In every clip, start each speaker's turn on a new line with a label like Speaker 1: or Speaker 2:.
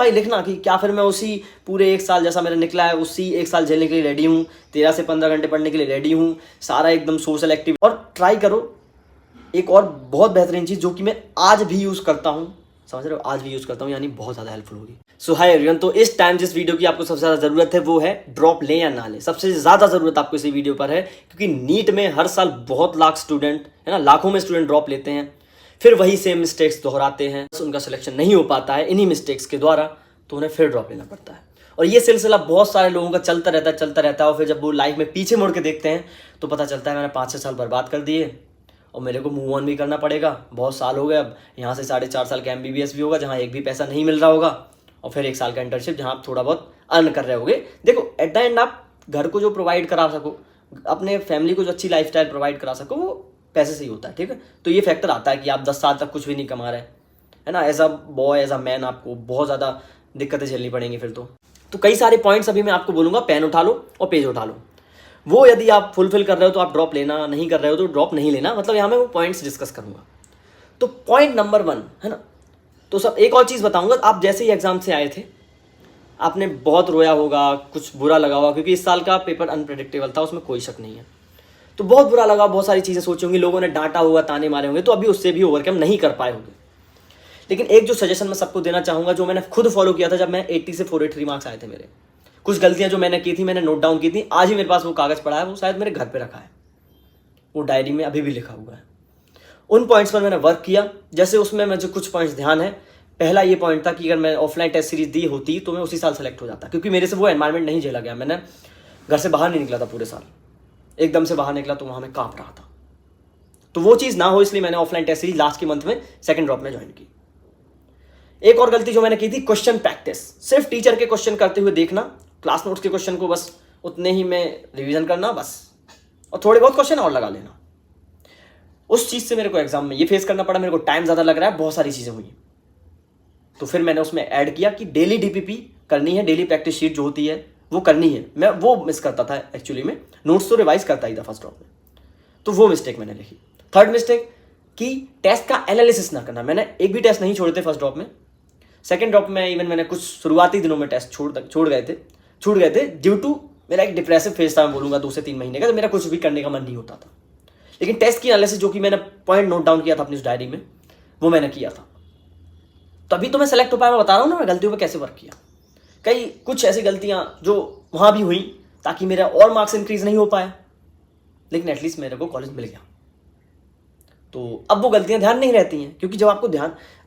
Speaker 1: भाई लिखना कि क्या फिर मैं उसी पूरे 1 साल जैसा मेरा निकला है उसी 1 साल झेलने के लिए रेडी हूँ, 13 से 15 घंटे पढ़ने के लिए रेडी हूँ, सारा एकदम सोशल एक्टिव। और ट्राई करो एक और बहुत बेहतरीन चीज़ जो कि मैं आज भी यूज़ करता हूँ, समझ रहे हो, आज भी यूज़ करता हूँ, यानी बहुत ज़्यादा हेल्पफुल होगी। सो हाय एवरीवन, तो इस टाइम जिस वीडियो की आपको सबसे ज़्यादा ज़रूरत है वो है ड्रॉप लें या ना लें। सबसे ज़्यादा ज़रूरत आपको इसी वीडियो पर है, क्योंकि नीट में हर साल बहुत लाख स्टूडेंट है ना, लाखों में स्टूडेंट ड्रॉप लेते हैं, फिर वही सेम मिस्टेक्स दोहराते हैं, उनका सिलेक्शन नहीं हो पाता है इन्हीं मिस्टेक्स के द्वारा, तो उन्हें फिर ड्रॉप लेना पड़ता है। और ये सिलसिला बहुत सारे लोगों का चलता रहता है और फिर जब वो लाइफ में पीछे मुड़ के देखते हैं तो पता चलता है मैंने 5-6 साल बर्बाद कर दिए और मेरे को मूव ऑन भी करना पड़ेगा, बहुत साल हो गए, अब यहाँ से 4.5 साल का MBBS भी होगा जहाँ एक भी पैसा नहीं मिल रहा होगा, और फिर 1 साल का इंटर्नशिप जहाँ आप थोड़ा बहुत अर्न कर रहे होगे। देखो एट द एंड आप घर को जो प्रोवाइड करा सको, अपने फैमिली को जो अच्छी लाइफस्टाइल प्रोवाइड करा सको, वो पैसे से ही होता है, ठीक है। तो ये फैक्टर आता है कि आप 10 साल तक कुछ भी नहीं कमा रहे है ना, as a boy as a man आपको बहुत ज़्यादा दिक्कतें झेलनी पड़ेंगी फिर तो कई सारे पॉइंट्स अभी मैं आपको बोलूँगा, पेन उठा लो और पेज उठा लो, वो यदि आप फुलफिल कर रहे हो तो आप ड्रॉप लेना, नहीं कर रहे हो तो ड्रॉप नहीं लेना, मतलब यहाँ मैं वो पॉइंट्स डिस्कस करूँगा। तो पॉइंट नंबर 1 है ना, तो सब एक और चीज़ बताऊँगा, आप जैसे ही एग्जाम से आए थे आपने बहुत रोया होगा, कुछ बुरा लगा होगा, क्योंकि इस साल का पेपर अनप्रेडिक्टेबल था, उसमें कोई शक नहीं है, तो बहुत बुरा लगा, बहुत सारी चीज़ें सोची होंगी, लोगों ने डांटा होगा, ताने मारे होंगे, तो अभी उससे भी ओवरकम नहीं कर पाए होंगे। लेकिन एक जो सजेशन मैं सबको देना चाहूँगा, जो मैंने खुद फॉलो किया था जब मैं 80 से 483 मार्क्स आए थे मेरे, कुछ गलतियां जो मैंने की थी मैंने नोट डाउन की थी, आज ही मेरे पास वो कागज़ पड़ा है, वो शायद मेरे घर पे रखा है, वो डायरी में अभी भी लिखा हुआ है। उन पॉइंट्स पर मैंने वर्क किया, जैसे उसमें मुझे कुछ पॉइंट्स ध्यान है। पहला ये पॉइंट था कि अगर मैं ऑफलाइन टेस्ट सीरीज दी होती तो मैं उसी साल सेलेक्ट हो जाता, क्योंकि मेरे से वो एनवायरमेंट नहीं झेला गया, मैंने घर से बाहर नहीं निकला था पूरे साल, एकदम से बाहर निकला तो वहाँ मैं काँप रहा था, तो वो चीज़ ना हो इसलिए मैंने ऑफलाइन टेस्ट सीरीज लास्ट के मंथ में सेकेंड ड्रॉप में ज्वाइन की। एक और गलती जो मैंने की थी, क्वेश्चन प्रैक्टिस, सिर्फ टीचर के क्वेश्चन करते हुए देखना, क्लास नोट्स के क्वेश्चन को बस उतने ही में रिवीजन करना बस, और थोड़े बहुत क्वेश्चन और लगा लेना। उस चीज़ से मेरे को एग्जाम में ये फेस करना पड़ा, मेरे को टाइम ज़्यादा लग रहा है, बहुत सारी चीज़ें हुई, तो फिर मैंने उसमें ऐड किया कि डेली DPP करनी है, डेली प्रैक्टिस शीट जो होती है वो करनी है। मैं वो मिस करता था एक्चुअली में, नोट्स तो रिवाइज करता ही था फर्स्ट ड्रॉप में, तो वो मिस्टेक मैंने लिखी। थर्ड मिस्टेक कि टेस्ट का एनालिसिस ना करना, मैंने एक भी टेस्ट नहीं छोड़े थे फर्स्ट ड्रॉप में, सेकेंड ड्रॉप में इवन मैंने कुछ शुरुआती दिनों में टेस्ट छूट गए थे ड्यू टू मेरा एक डिप्रेसिव फेज था, मैं बोलूँगा 2 से 3 महीने का, तो मेरा कुछ भी करने का मन नहीं होता था। लेकिन टेस्ट की एनालिसिस जो कि मैंने पॉइंट नोट डाउन किया था अपनी उस डायरी में, वो मैंने किया था, तभी तो मैं सेलेक्ट हो पाया। मैं बता रहा हूँ ना मैं गलतियों पर कैसे वर्क किया। कई कुछ ऐसी गलतियाँ जो वहाँ भी हुई ताकि मेरा और मार्क्स इंक्रीज नहीं हो पाया, लेकिन एटलीस्ट मेरे को कॉलेज मिल गया। तो अब वो गलतियाँ ध्यान नहीं रहती हैं, क्योंकि जब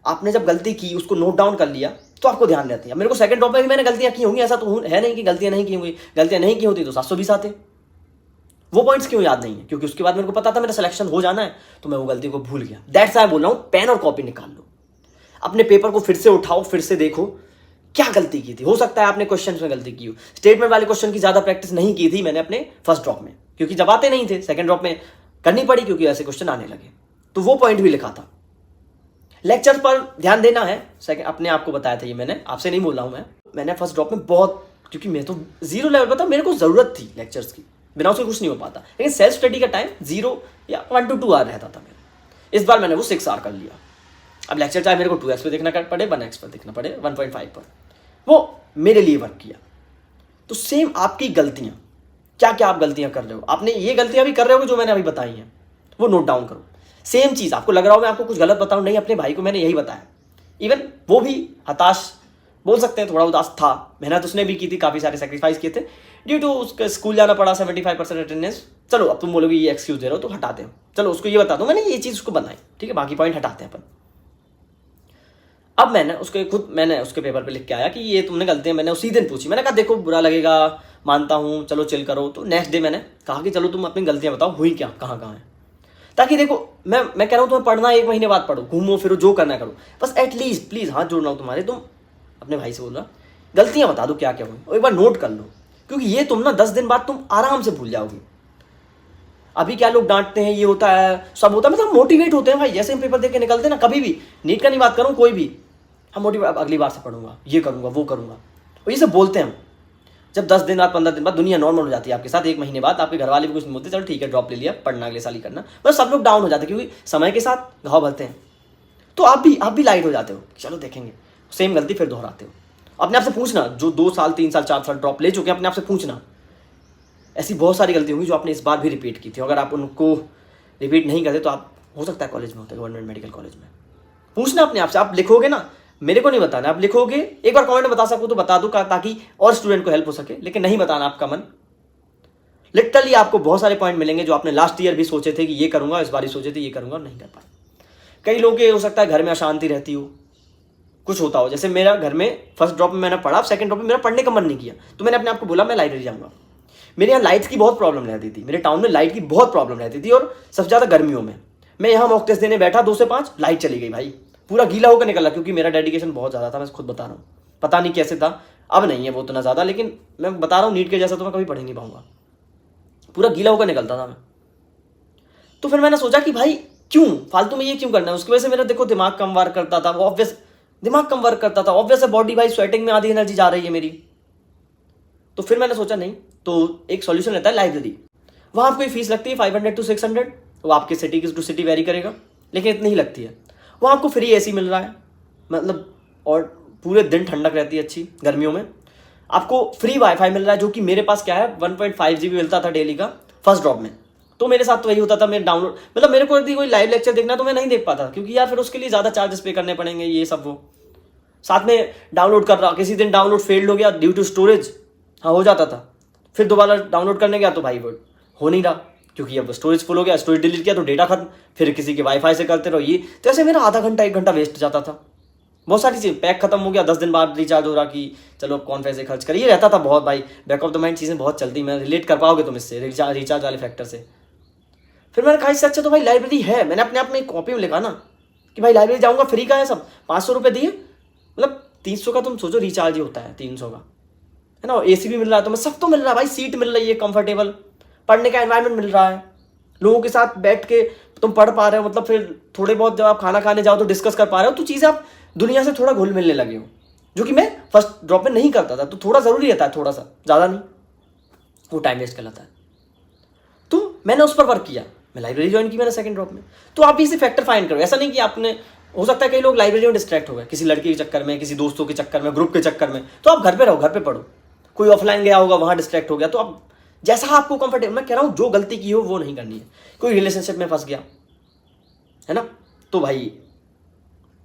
Speaker 1: आपने जब गलती की उसको नोट डाउन कर लिया तो आपको ध्यान रहती है। मेरे को सेकंड ड्रॉप में भी मैंने गलतियां की होंगी, ऐसा तो है नहीं कि गलतियां नहीं की होंगी, गलतियां नहीं की होती तो 720 आते। वो पॉइंट्स क्यों याद नहीं है, क्योंकि उसके बाद मेरे को पता था मेरा सिलेक्शन हो जाना है, तो मैं वो गलती को भूल गया। दैट्स व्हाई बोल रहा हूँ, पेन और कॉपी निकाल लो, अपने पेपर को फिर से उठाओ, फिर से देखो क्या गलती की थी। हो सकता है आपने क्वेश्चन में गलती की हो, स्टेटमेंट वाले क्वेश्चन की ज्यादा प्रैक्टिस नहीं की थी मैंने अपने फर्स्ट ड्रॉप में, क्योंकि जब आते नहीं थे, सेकंड ड्रॉप में करनी पड़ी क्योंकि ऐसे क्वेश्चन आने लगे, तो वो पॉइंट भी लिखा था। लेक्चर पर ध्यान देना है, सेकंड अपने आप को बताया था, ये मैंने आपसे नहीं बोल रहा हूँ मैंने फर्स्ट ड्रॉप में बहुत, क्योंकि मैं तो 0 लेवल पर था, मेरे को जरूरत थी लेक्चर्स की, बिना उसके कुछ नहीं हो पाता। लेकिन सेल्फ स्टडी का टाइम 0 या 1 to 2 आवर रहता था मेरा, इस बार मैंने वो 6 आवर कर लिया। अब लेक्चर चाहे मेरे को 2x पे देखना पड़े, 1x पर देखना पड़े, 1.5 पर, वो मेरे लिए वर्क किया। तो सेम आपकी गलतियां, क्या क्या आप गलतियां कर रहे हो, आपने ये गलतियां भी कर रहे हो जो मैंने अभी बताई हैं, वो नोट डाउन करो। सेम चीज़ आपको लग रहा हो मैं आपको कुछ गलत बताऊं, नहीं, अपने भाई को मैंने यही बताया। इवन वो भी हताश बोल सकते हैं, थोड़ा उदास था, मेहनत उसने भी की थी, काफ़ी सारे सेक्रीफाइस किए थे, ड्यू टू उसका स्कूल जाना पड़ा, 75% अटेंडेंस। चलो अब तुम बोलोगे ये एक्सक्यूज दे रहे हो तो हटाते हो, चलो उसको ये बता दो मैंने ये चीज़ उसको बनाई, ठीक है, बाकी पॉइंट हटाते हैं अपन। अब मैंने उसके पेपर पे लिख के आया कि ये तुमने गलतियां, मैंने उसी दिन पूछी, मैंने कहा देखो बुरा लगेगा, मानता हूँ, चलो चिल करो। तो नेक्स्ट डे मैंने कहा कि चलो तुम अपनी गलतियां बताओ, हुई क्या, कहाँ कहाँ है, ताकि देखो मैं कह रहा हूँ तुम्हें पढ़ना 1 महीने बाद पढ़ो, घूमो फिरो, जो करना करो, बस एटलीस्ट प्लीज़ हाथ जोड़ रहा हूँ तुम्हारे, तुम अपने भाई से बोल रहा, गलतियाँ बता दो क्या क्या हुई, और एक बार नोट कर लो, क्योंकि ये तुम ना 10 दिन बाद तुम आराम से भूल जाओगे। अभी क्या लोग डांटते हैं, ये होता है, सब होता है, मतलब मोटिवेट होते हैं भाई, जैसे हम पेपर दे के निकलते हैं ना, कभी भी नीट का नहीं बात करूँ, कोई भी, हम मोटिवेट, अगली बार से पढ़ूंगा, ये करूंगा, वो करूंगा, और ये सब बोलते हैं हम। जब 10 दिन बाद, 15 दिन बाद दुनिया नॉर्मल हो जाती है आपके साथ, 1 महीने बाद आपके घर वाले भी कुछ नहीं बोलते, चलो ठीक है ड्रॉप ले लिया, पढ़ना अगले साल ही करना, बस सब लोग डाउन हो जाते हैं, क्योंकि समय के साथ घाव भरते हैं। तो आप भी लाइट हो जाते हो, चलो देखेंगे, सेम गलती फिर दोहराते हो। अपने आप से पूछना, जो 2 साल 3 साल 4 साल ड्रॉप ले चुके हैं, अपने आप से पूछना ऐसी बहुत सारी गलती होंगी जो आपने इस बार भी रिपीट की थी। अगर आप उनको रिपीट नहीं करते तो आप हो सकता है कॉलेज में होते, गवर्नमेंट मेडिकल कॉलेज में। पूछना अपने आप से, आप लिखोगे ना, मेरे को नहीं बताना, आप लिखोगे, एक बार कमेंट में बता सको तो बता दो ताकि और स्टूडेंट को हेल्प हो सके, लेकिन नहीं बताना आपका मन। लिटरली आपको बहुत सारे पॉइंट मिलेंगे जो आपने लास्ट ईयर भी सोचे थे कि ये करूंगा, इस बार ही सोचे थे ये करूंगा, नहीं कर पाए। कई लोग के हो सकता है घर में अशांति रहती हो, कुछ होता हो, जैसे मेरा घर में फर्स्ट ड्रॉप में मैंने पढ़ा, सेकंड ड्रॉप में मेरा पढ़ने का मन नहीं किया, तो मैंने अपने आप को बोला मैं लाइब्रेरी जाऊंगा। मेरे यहाँ लाइट्स की बहुत प्रॉब्लम रहती थी, मेरे टाउन में लाइट की बहुत प्रॉब्लम रहती थी, और सबसे ज़्यादा गर्मियों में। मैं यहाँ मॉक टेस्ट देने बैठा 2 से 5, लाइट चली गई भाई, पूरा गीला होकर निकला, क्योंकि मेरा डेडिकेशन बहुत ज़्यादा था, मैं खुद बता रहा हूँ। पता नहीं कैसे था, अब नहीं है वो उतना ज़्यादा, लेकिन मैं बता रहा हूँ नीट के जैसा तो मैं कभी पढ़ ही नहीं पाऊंगा, पूरा गीला होकर निकलता था मैं। तो फिर मैंने सोचा कि भाई क्यों फालतू में ये क्यों करना है। उसकी वजह से मेरा देखो दिमाग कम वर्क करता था, वो ऑब्वियस दिमाग कम वर्क करता था, ऑब्वियस है बॉडी भाई स्वेटिंग में आधी एनर्जी जा रही है मेरी। तो फिर मैंने सोचा नहीं, तो एक सॉल्यूशन रहता है लाइब्रेरी। वहाँ आपको फीस लगती है 500 to 600, वो आपके सिटी टू सिटी वेरी करेगा, लेकिन इतनी ही लगती है। वहाँ आपको फ्री एसी मिल रहा है, मतलब, और पूरे दिन ठंडक रहती है अच्छी गर्मियों में। आपको फ्री वाईफाई मिल रहा है, जो कि मेरे पास क्या है 1.5 GB मिलता था डेली का फर्स्ट ड्रॉप में। तो मेरे साथ तो वही होता था, मेरे डाउनलोड, मतलब मेरे को यदि कोई लाइव लेक्चर देखना तो मैं नहीं देख पाता, क्योंकि यार फिर उसके लिए ज़्यादा चार्जेस पे करने पड़ेंगे, ये सब वो साथ में डाउनलोड कर रहा। किसी दिन डाउनलोड फेल्ड हो गया ड्यू टू स्टोरेज, हाँ हो जाता था, फिर दोबारा डाउनलोड करने गया तो भाई वो हो नहीं रहा, क्योंकि अब स्टोरेज फुल हो गया, स्टोरेज डिलीट किया तो डेटा खत्म, फिर किसी के वाईफाई से करते रहो ये, तो ऐसे मेरा आधा घंटा 1 घंटा वेस्ट जाता था। बहुत सारी चीज़, पैक खत्म हो गया 10 दिन बाद रिचार्ज हो रहा कि चलो कौन पैसे खर्च कर, ये रहता था बहुत भाई, बैक ऑफ द माइंड चीज़ें बहुत चलती, मैं रिलेट कर पाओगे तुम इससे रिचार्ज वाले फैक्टर से। फिर मैंने कहा इससे अच्छा तो भाई लाइब्रेरी है। मैंने अपने आप में एक कॉपी में लिखा ना कि भाई लाइब्रेरी जाऊँगा, फ्री का है सब, 500 रुपये दिए, मतलब 300 का तुम सोचो रिचार्ज ही होता है, 300 का है ना, एसी भी मिल रहा है, तो मैं सब तो मिल रहा है भाई, सीट मिल रही है कंफर्टेबल, पढ़ने का एनवायरनमेंट मिल रहा है, लोगों के साथ बैठ के तुम पढ़ पा रहे हो, मतलब फिर थोड़े बहुत जब आप खाना खाने जाओ तो डिस्कस कर पा रहे हो, तो चीज़ें आप दुनिया से थोड़ा घुल मिलने लगे हो, जो कि मैं फर्स्ट ड्रॉप में नहीं करता था। तो थोड़ा ज़रूरी रहता है, थोड़ा सा, ज़्यादा नहीं, वो टाइम वेस्ट कहलाता है। तो मैंने उस पर वर्क किया, मैं लाइब्रेरी ज्वाइन की मैंने सेकंड ड्रॉप में। तो आप इसे फैक्टर फाइंड करो, ऐसा नहीं कि आपने, हो सकता है कई लोग लाइब्रेरी में डिस्ट्रैक्ट हो गए किसी लड़के के चक्कर में, किसी दोस्तों के चक्कर में, ग्रुप के चक्कर में, तो आप घर पे रहो, घर पे पढ़ो। कोई ऑफलाइन गया होगा वहाँ डिस्ट्रैक्ट हो गया, तो आप जैसा आपको कंफर्टेबल, मैं कह रहा हूँ जो गलती की हो वो नहीं करनी है। कोई रिलेशनशिप में फंस गया है ना, तो भाई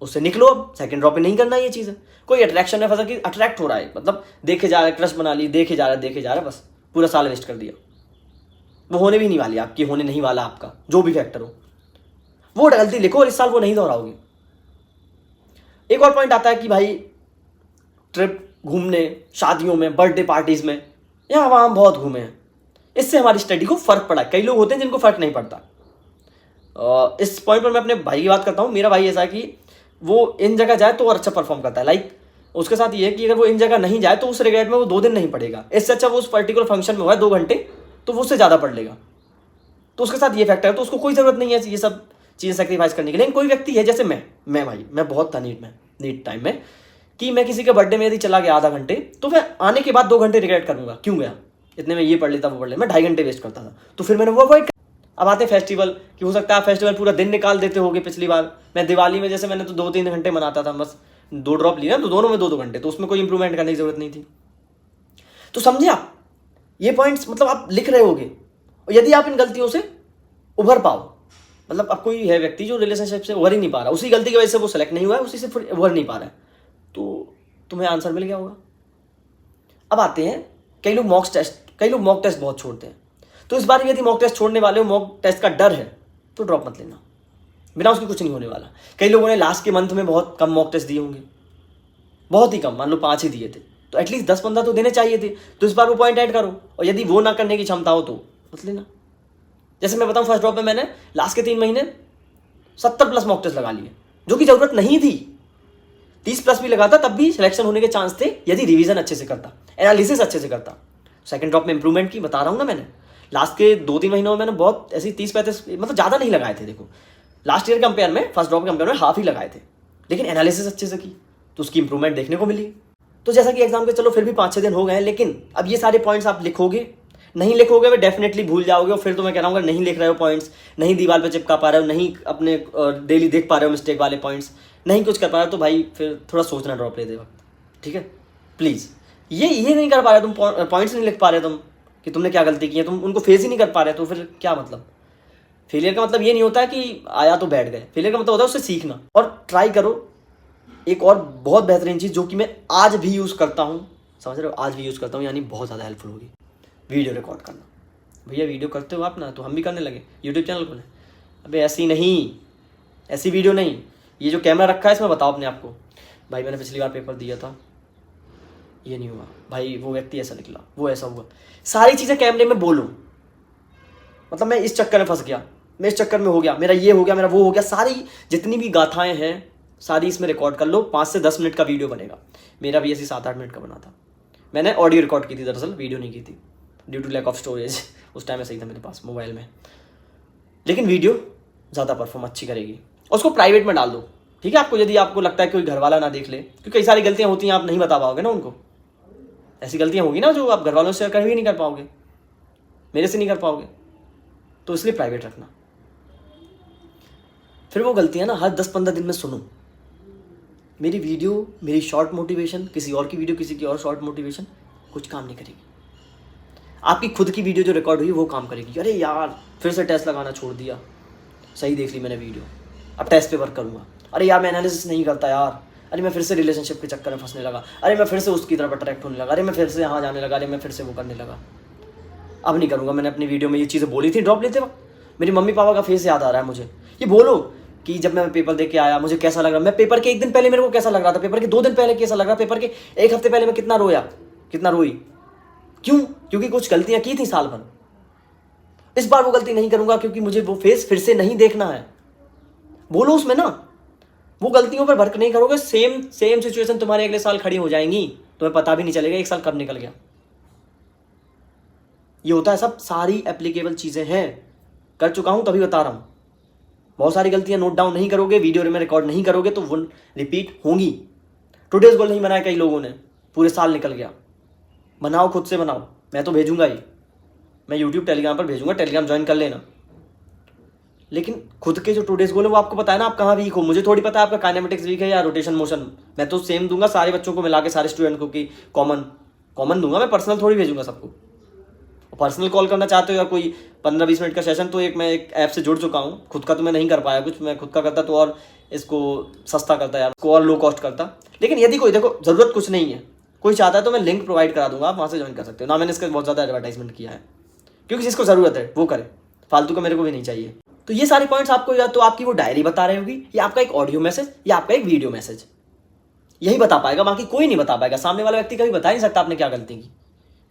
Speaker 1: उससे निकलो, अब सेकंड ड्रॉप में नहीं करना ये चीज़ है। कोई अट्रैक्शन में फंसा कि अट्रैक्ट हो रहा है, मतलब देखे जा रहा है, क्रश बना ली, देखे जा रहा है, बस पूरा साल वेस्ट कर दिया, वो होने भी नहीं वाली आपकी, होने नहीं वाला आपका, जो भी फैक्टर हो। वो गलती लिखो और इस साल वो नहीं दोहराओगे। एक और पॉइंट आता है कि भाई ट्रिप, घूमने, शादियों में, बर्थडे पार्टीज में, यहाँ वहाँ हम बहुत घूमे हैं, इससे हमारी स्टडी को फर्क पड़ा। कई लोग होते हैं जिनको फर्क नहीं पड़ता। इस पॉइंट पर मैं अपने भाई की बात करता हूँ। मेरा भाई ऐसा है कि वो इन जगह जाए तो और अच्छा परफॉर्म करता है, लाइक उसके साथ ये है कि अगर वो इन जगह नहीं जाए तो उस रिग्रेट में वो 2 दिन नहीं पढ़ेगा, इससे अच्छा वो उस पर्टिकुलर फंक्शन में हुआ है 2 घंटे, तो वो उससे ज़्यादा पढ़ लेगा। तो उसके साथ ये फैक्टर है, तो उसको कोई ज़रूरत नहीं है ये सब चीज़ें सेक्रीफाइस करने के लिए। लेकिन कोई व्यक्ति है जैसे मैं भाई, मैं बहुत था नीट टाइम में, कि मैं किसी के बर्थडे में यदि चला गया आधा घंटे, तो मैं आने के बाद 2 घंटे रिग्रेट करूंगा, क्यों गया, इतने में ये पढ़ लेता वो पढ़ ले, मैं 2.5 घंटे वेस्ट करता था। तो फिर मैंने वो अवॉइड। अब आते फेस्टिवल, कि हो सकता है आप फेस्टिवल पूरा दिन निकाल देते होगे। पिछली बार मैं दिवाली में, जैसे मैंने तो 2-3 घंटे मनाता था, बस 2 ड्रॉप लिया तो दोनों में 2-2 घंटे, तो उसमें कोई इंप्रूवमेंट करने की जरूरत नहीं थी। तो समझे आप ये पॉइंट्स, मतलब आप लिख रहे होगे, और यदि आप इन गलतियों से उभर पाओ, मतलब अब कोई है व्यक्ति जो रिलेशनशिप से उभर ही नहीं पा रहा, उसी गलती की वजह से वो सेलेक्ट नहीं हुआ है, उसी से फिर उभर नहीं पा रहा है, तो तुम्हें आंसर मिल गया होगा। अब आते हैं कई लोग मॉक टेस्ट बहुत छोड़ते हैं। तो इस बार यदि मॉक टेस्ट छोड़ने वाले हो, मॉक टेस्ट का डर है, तो ड्रॉप मत लेना, बिना उसके कुछ नहीं होने वाला। कई लोगों ने लास्ट के मंथ में बहुत कम मॉक टेस्ट दिए होंगे, बहुत ही कम, मान लो 5 ही दिए थे, तो एटलीस्ट 10-15 तो देने चाहिए थे। तो इस बार वो पॉइंट ऐड करो, और यदि वो ना करने की क्षमता हो तो मत लेना। जैसे मैं बताऊं, फर्स्ट ड्रॉप में मैंने लास्ट के 3 महीने 70+ मॉक टेस्ट लगा लिए, जो कि जरूरत नहीं थी। 30+ भी लगाता तब भी सिलेक्शन होने के चांस थे, यदि रिवीजन अच्छे से करता, एनालिसिस अच्छे से करता। सेकंड ड्रॉप में इंप्रूवमेंट की बता रहा हूँ ना मैंने। लास्ट के 2-3 महीनों में मैंने बहुत ऐसी 30-35, मतलब ज़्यादा नहीं लगाए थे। देखो लास्ट ईयर कंपेयर में, फर्स्ट ड्रॉप कंपेयर में हाफ ही लगाए थे, लेकिन एनालिसिस अच्छे से की तो उसकी इंप्रूवमेंट देखने को मिली। तो जैसा कि एग्जाम के चलो फिर भी 5-6 दिन हो गए हैं, लेकिन अब ये सारे पॉइंट्स आप लिखोगे, नहीं लिखोगे वे डेफिनेटली भूल जाओगे। और फिर तो मैं कह रहा हूँ, नहीं लिख रहे हो पॉइंट्स, नहीं दीवार पे चिपका पा रहे हो, नहीं अपने डेली देख पा रहे हो मिस्टेक वाले पॉइंट्स, नहीं कुछ कर पा रहे हो, तो भाई फिर थोड़ा सोचना ड्रॉप लेते वक्त, ठीक है। प्लीज़ ये नहीं कर पा रहे तुम, पॉइंट्स नहीं लिख पा रहे तुम कि तुमने क्या गलती की है, तुम उनको फेस ही नहीं कर पा रहे, तो फिर क्या मतलब? फेलियर का मतलब ये नहीं होता कि आया तो बैठ गए, फेलियर का मतलब होता है उससे सीखना। और ट्राई करो एक और बहुत बेहतरीन चीज़ जो कि मैं आज भी यूज़ करता हूँ, समझ रहे हो, आज भी यूज़ करता हूँ, यानी बहुत ज़्यादा हेल्पफुल होगी, वीडियो रिकॉर्ड करना। भैया वीडियो करते हो आप ना, तो हम भी करने लगे, यूट्यूब चैनल खोले। अबे ऐसी नहीं, ऐसी वीडियो नहीं, ये जो कैमरा रखा है इसमें बताओ अपने आप को, भाई मैंने पिछली बार पेपर दिया था, ये नहीं हुआ भाई, वो व्यक्ति ऐसा निकला, वो ऐसा हुआ, सारी चीज़ें कैमरे में बोलो। मतलब मैं इस चक्कर में फंस गया, मैं इस चक्कर में हो गया, मेरा ये हो गया, मेरा वो हो गया, सारी जितनी भी गाथाएं हैं सारी इसमें रिकॉर्ड कर लो। 5 से 10 मिनट का वीडियो बनेगा। मेरा भी ऐसी 7-8 मिनट का बना था। मैंने ऑडियो रिकॉर्ड की थी दरअसल, वीडियो नहीं की थी, due to lack of storage. उस टाइम में सही था मेरे पास मोबाइल में, लेकिन वीडियो ज़्यादा परफॉर्म अच्छी करेगी। और उसको प्राइवेट में डाल दो, ठीक है? आपको यदि आपको लगता है कोई घर वाला ना देख ले, क्योंकि कई सारी गलतियाँ होती हैं, आप नहीं बता पाओगे ना उनको। ऐसी गलतियाँ होगी ना जो आप घर वालों से कभी नहीं कर पाओगे, मेरे से नहीं कर पाओगे, तो इसलिए प्राइवेट रखना। फिर वो गलतियाँ ना हर 10-15 दिन में सुनो। मेरी वीडियो, मेरी शॉर्ट मोटिवेशन, किसी और की वीडियो, किसी की और शॉर्ट मोटिवेशन कुछ काम नहीं करेगी। आपकी खुद की वीडियो जो रिकॉर्ड हुई वो काम करेगी। अरे यार फिर से टेस्ट लगाना छोड़ दिया, सही देख ली मैंने वीडियो, अब टेस्ट पे वर्क करूँगा। अरे यार मैं एनालिसिस नहीं करता यार, अरे मैं फिर से रिलेशनशिप के चक्कर में फंसने लगा, अरे मैं फिर से उसकी तरफ अट्रैक्ट होने लगा, अरे मैं फिर से यहाँ जाने लगा, अरे मैं फिर से वो करने लगा, अब नहीं करूँगा। मैंने अपनी वीडियो में ये चीज़ें बोली थी ड्रॉप लेते वक्त। मेरी मम्मी पापा का फेस याद आ रहा है मुझे। ये बोलो कि जब मैं पेपर दे के आया मुझे कैसा लग रहा, मैं पेपर के 1 दिन पहले मेरे को कैसा लग रहा था, पेपर के 2 दिन पहले कैसा लग रहा, पेपर के 1 हफ्ते पहले मैं कितना रोया, कितना रोई। क्यों? क्योंकि कुछ गलतियां की थी साल भर। इस बार वो गलती नहीं करूंगा क्योंकि मुझे वो फेस फिर से नहीं देखना है। बोलो उसमें ना, वो गलतियों पर वर्क नहीं करोगे, सेम सिचुएशन तुम्हारे अगले साल खड़ी हो जाएंगी, तुम्हें पता भी नहीं चलेगा 1 साल कब निकल गया। ये होता है सब, सारी एप्लीकेबल चीजें हैं, कर चुका हूं तभी बता रहा हूं। बहुत सारी गलतियां नोट डाउन नहीं करोगे, वीडियो में रिकॉर्ड नहीं करोगे तो वो रिपीट होंगी। टुडेज गोल नहीं बनाया कई लोगों ने, पूरे साल निकल गया। बनाओ, खुद से बनाओ, मैं तो भेजूंगा ही, मैं यूट्यूब टेलीग्राम पर भेजूंगा, टेलीग्राम ज्वाइन कर लेना। लेकिन खुद के जो टुडेज गोल है वो आपको पता है ना आप कहाँ वीक हो। मुझे थोड़ी पता है आपका काइनेमेटिक्स वीक है या रोटेशन मोशन। मैं तो सेम दूंगा सारे बच्चों को मिला के, सारे स्टूडेंट को, कि कॉमन दूंगा मैं, पर्सनल थोड़ी भेजूंगा सबको। पर्सनल कॉल करना चाहते हो या कोई 15-20 मिनट का सेशन, तो मैं एक ऐप से जुड़ चुका हूँ। खुद का तो मैं नहीं कर पाया कुछ, मैं खुद का करता तो और इसको सस्ता करता यार, इसको और लो कॉस्ट करता। लेकिन यदि कोई, देखो ज़रूरत कुछ नहीं है, कोई चाहता है तो मैं लिंक प्रोवाइड करा दूंगा, आप वहाँ से ज्वाइन कर सकते हो ना। मैंने इसका बहुत ज़्यादा एडवर्टाइजमेंट किया है, क्योंकि जिसको ज़रूरत है वो करे, फालतू का मेरे को भी नहीं चाहिए। तो ये सारे पॉइंट्स आपको या तो आपकी वो डायरी बता रही होगी, या आपका एक ऑडियो मैसेज, या आपका एक वीडियो मैसेज, यही बता पाएगा, बाकी कोई नहीं बता पाएगा। सामने वाला व्यक्ति कभी बता ही नहीं सकता आपने क्या गलती की।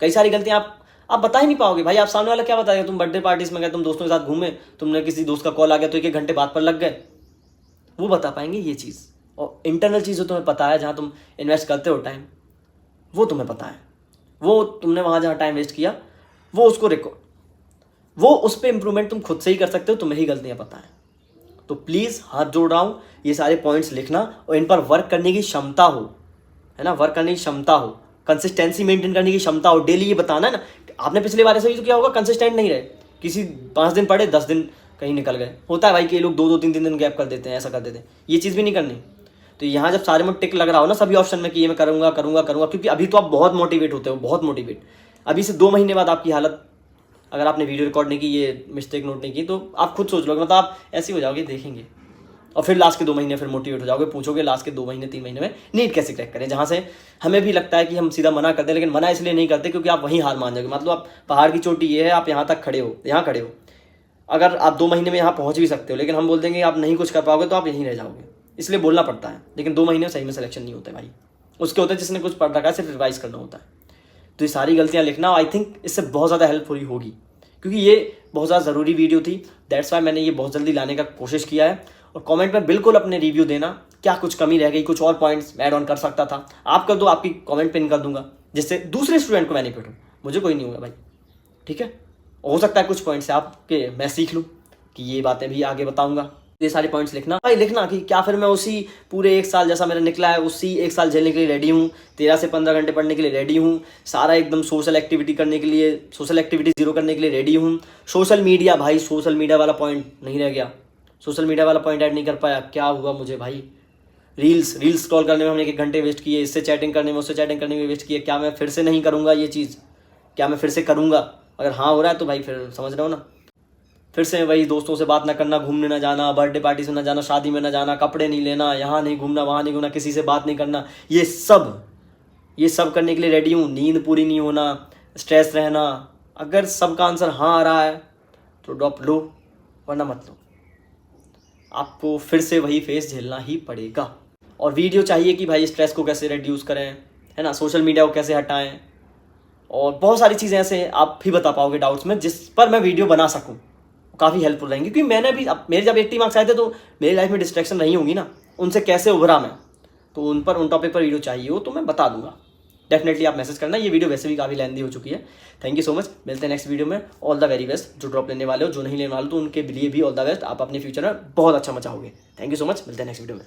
Speaker 1: कई सारी गलतियां आप बता ही नहीं पाओगे भाई। आप सामने वाला क्या बताएगा? तुम बर्थडे पार्टीज में गए, तुम दोस्तों के साथ घूमे, तुमने किसी दोस्त का कॉल आ गया तो 1-1 घंटे बात पर लग गए, वो बता पाएंगे ये चीज़। और इंटरनल चीज़ जो तुम्हें पता है, जहाँ तुम इन्वेस्ट करते हो टाइम, वो तुम्हें पता है, वो तुमने वहाँ जहाँ टाइम वेस्ट किया वो उसको वो उस पर इंप्रूवमेंट तुम खुद से ही कर सकते हो, तुम्हें ही गलतियाँ पता है। तो प्लीज़ हाथ जोड़ रहा हूँ, ये सारे पॉइंट्स लिखना और इन पर वर्क करने की क्षमता हो, है ना, वर्क करने की क्षमता हो, कंसिस्टेंसी मेंटेन करने की क्षमता हो। डेली ये बताना है ना, आपने पिछले बार ऐसा ही तो क्या होगा, कंसिस्टेंट नहीं रहे, किसी 5 दिन पढ़े 10 दिन कहीं निकल गए। होता है भाई कि ये लोग 2-2, 3-3 दिन गैप कर देते हैं, ऐसा कर देते हैं। ये चीज़ भी नहीं करनी। तो यहाँ जब सारे में टिक लग रहा हो ना सभी ऑप्शन में कि ये मैं करूँगा, क्योंकि अभी तो आप बहुत मोटिवेट होते हो, बहुत मोटिवेट। अभी से 2 महीने बाद आपकी हालत, अगर आपने वीडियो रिकॉर्ड नहीं की, ये मिस्टेक नोट नहीं की, तो आप खुद सोच लोगे, मतलब आप ऐसे हो जाओगे, देखेंगे। और फिर लास्ट के 2 महीने फिर मोटिवेट हो जाओगे, पूछोगे लास्ट के 2 महीने 3 महीने में नीट कैसे क्रैक करें, जहाँ से हमें भी लगता है कि हम सीधा मना करते हैं, लेकिन मना इसलिए नहीं करते क्योंकि आप वहीं हार मान जाओगे। मतलब आप पहाड़ की चोटी ये है, आप यहाँ तक खड़े हो, यहाँ खड़े हो, अगर आप 2 महीने में यहाँ पहुँच भी सकते हो, लेकिन हम बोल देंगे आप नहीं कुछ कर पाओगे तो आप यहीं रह जाओगे। इसलिए बोलना पड़ता है, लेकिन 2 महीने में सही में सिलेक्शन नहीं होता है भाई। उसके होते हैं जिसने कुछ पढ़ रखा है, सिर्फ रिवाइज करना होता है। तो ये सारी गलतियाँ लिखना, आई थिंक इससे बहुत ज़्यादा हेल्पफुल होगी, क्योंकि ये बहुत ज़्यादा ज़रूरी वीडियो थी। दैट्स वाई मैंने ये बहुत जल्दी लाने का कोशिश किया है। और कमेंट में बिल्कुल अपने रिव्यू देना, क्या कुछ कमी रह गई, कुछ और पॉइंट्स ऐड ऑन कर सकता था, आप कर दो, आपकी कमेंट पिन कर दूंगा, जिससे दूसरे स्टूडेंट को बेनिफिट हो, मुझे कोई नहीं होगा भाई, ठीक है। हो सकता है कुछ पॉइंट्स आपके मैं सीख लूँ कि ये बातें भी आगे बताऊँगा। ये सारे पॉइंट्स लिखना भाई, लिखना कि क्या फिर मैं उसी पूरे 1 साल जैसा मेरा निकला है, उसी 1 साल झेलने के लिए रेडी हूँ, 13 से 15 घंटे पढ़ने के लिए रेडी हूँ, सारा एकदम सोशल एक्टिविटी करने के लिए, सोशल एक्टिविटी 0 करने के लिए रेडी हूँ। सोशल मीडिया भाई, सोशल मीडिया वाला पॉइंट नहीं रह गया, सोशल मीडिया वाला पॉइंट ऐड नहीं कर पाया, क्या हुआ मुझे भाई? रील्स स्क्रॉल करने में हमने 1 घंटे वेस्ट किए, इससे चैटिंग करने में, उससे चैटिंग करने में वेस्ट किए। क्या मैं फिर से नहीं करूँगा ये चीज़? क्या मैं फिर से करूँगा? अगर हाँ हो रहा है तो भाई फिर समझ रहे हो ना, फिर से वही दोस्तों से बात ना करना, घूमने ना जाना, बर्थडे पार्टी से ना जाना, शादी में ना जाना, कपड़े नहीं लेना, यहाँ नहीं घूमना, वहाँ नहीं घूमना, किसी से बात नहीं करना, ये सब करने के लिए रेडी हूँ। नींद पूरी नहीं होना, स्ट्रेस रहना, अगर सबका आंसर हाँ आ रहा है तो ड्रॉप लो, वरना मत लो। आपको फिर से वही फेस झेलना ही पड़ेगा। और वीडियो चाहिए कि भाई स्ट्रेस को कैसे रिड्यूस करें, है ना, सोशल मीडिया को कैसे हटाएं, और बहुत सारी चीज़ें ऐसे आप भी बता पाओगे डाउट्स में, जिस पर मैं वीडियो बना सकूं, काफ़ी हेल्पफुल रहेंगे। क्योंकि मैंने भी मेरे जब 80 मार्क्स आए थे तो मेरी लाइफ में डिस्ट्रैक्शन रही होंगी ना, उनसे कैसे उभरा मैं, तो उन टॉपिक पर वीडियो चाहिए हो तो मैं बता दूंगा। डेफिनेटली आप मैसेज करना। ये वीडियो वैसे भी काफ़ी लेंदी हो चुकी है। थैंक यू सो मच, मिलते हैं नेक्स्ट वीडियो में। All the very best. जो ड्रॉप लेने वाले हो, जो नहीं लेने वाले तो उनके लिए भी ऑल द बेस्ट। आप अपने फ्यूचर में बहुत अच्छा मचाओगे। थैंक यू सो मच, मिलते हैं नेक्स्ट वीडियो में।